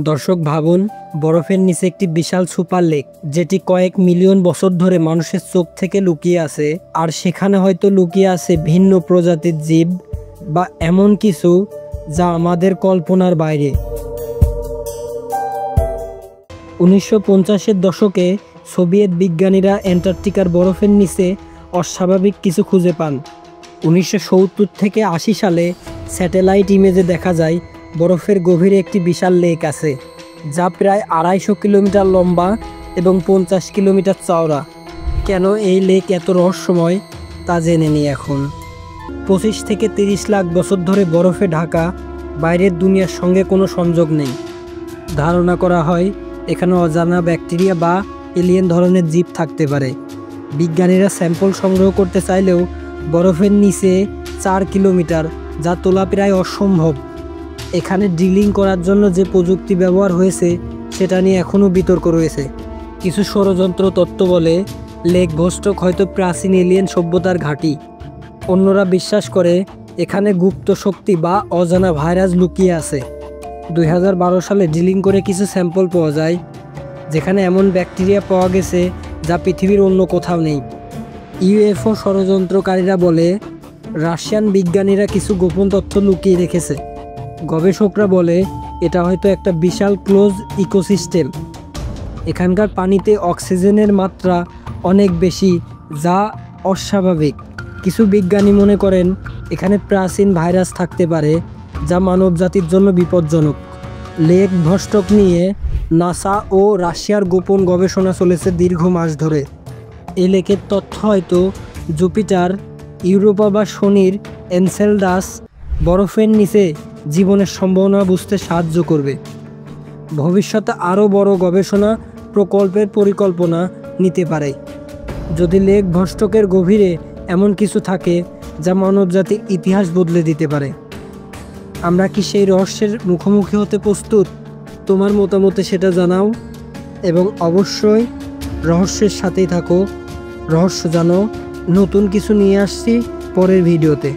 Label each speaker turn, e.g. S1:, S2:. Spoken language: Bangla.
S1: দর্শক ভাবুন, বরফের নিচে একটি বিশাল সুপার লেক, যেটি কয়েক মিলিয়ন বছর ধরে মানুষের চোখ থেকে লুকিয়ে আছে। আর সেখানে হয়তো লুকিয়ে আছে ভিন্ন প্রজাতির জীব বা এমন কিছু যা আমাদের কল্পনার বাইরে। 1950-এর দশকে সোভিয়েত বিজ্ঞানীরা অ্যান্টার্কটিকার বরফের নিচে অস্বাভাবিক কিছু খুঁজে পান। 1970 থেকে 80 সালে স্যাটেলাইট ইমেজে দেখা যায় বরফের গভীরে একটি বিশাল লেক আছে, যা প্রায় 250 কিলোমিটার লম্বা এবং 50 কিলোমিটার চওড়া। কেন এই লেক এত রহস্যময় তা জেনে নিই এখন। 25 থেকে 30 লাখ বছর ধরে বরফে ঢাকা, বাইরের দুনিয়ার সঙ্গে কোনো সংযোগ নেই। ধারণা করা হয় এখানে অজানা ব্যাকটেরিয়া বা এলিয়েন ধরনের জীব থাকতে পারে। বিজ্ঞানীরা স্যাম্পল সংগ্রহ করতে চাইলেও বরফের নিচে 4 কিলোমিটার, যা তোলা প্রায় অসম্ভব। এখানে ড্রিলিং করার জন্য যে প্রযুক্তি ব্যবহার হয়েছে সেটা নিয়ে এখনও বিতর্ক রয়েছে। কিছু ষড়যন্ত্র তত্ত্ব বলে লেক ভোস্টক হয়তো প্রাচীন এলিয়েন সভ্যতার ঘাঁটি। অন্যরা বিশ্বাস করে এখানে গুপ্ত শক্তি বা অজানা ভাইরাস লুকিয়ে আছে। 2012 সালে ড্রিলিং করে কিছু স্যাম্পল পাওয়া যায়, যেখানে এমন ব্যাকটেরিয়া পাওয়া গেছে যা পৃথিবীর অন্য কোথাও নেই। ইউএফও ষড়যন্ত্রকারীরা বলে রাশিয়ান বিজ্ঞানীরা কিছু গোপন তথ্য লুকিয়ে রেখেছে। গবেষকরা বলে এটা হয়তো একটা বিশাল ক্লোজ ইকোসিস্টেম। এখানকার পানিতে অক্সিজেনের মাত্রা অনেক বেশি, যা অস্বাভাবিক। কিছু বিজ্ঞানী মনে করেন এখানে প্রাচীন ভাইরাস থাকতে পারে, যা মানবজাতির জন্য বিপজ্জনক। লেক ভোস্টক নিয়ে নাসা ও রাশিয়ার গোপন গবেষণা চলেছে দীর্ঘ মাস ধরে। এই লেকের তথ্য হয়তো জুপিটার, ইউরোপা বা শনির এনসেলডাস বরফের নিচে জীবনের সম্ভাবনা বুঝতে সাহায্য করবে। ভবিষ্যতে আরও বড় গবেষণা প্রকল্পের পরিকল্পনা নিতে পারে। যদি লেক ভোস্টকের গভীরে এমন কিছু থাকে যা মানবজাতির ইতিহাস বদলে দিতে পারে, আমরা কি সেই রহস্যের মুখোমুখি হতে প্রস্তুত? তোমার মতামতে সেটা জানাও এবং অবশ্যই রহস্যের সাথেই থাকো। রহস্য জানো, নতুন কিছু নিয়ে আসছি পরের ভিডিওতে।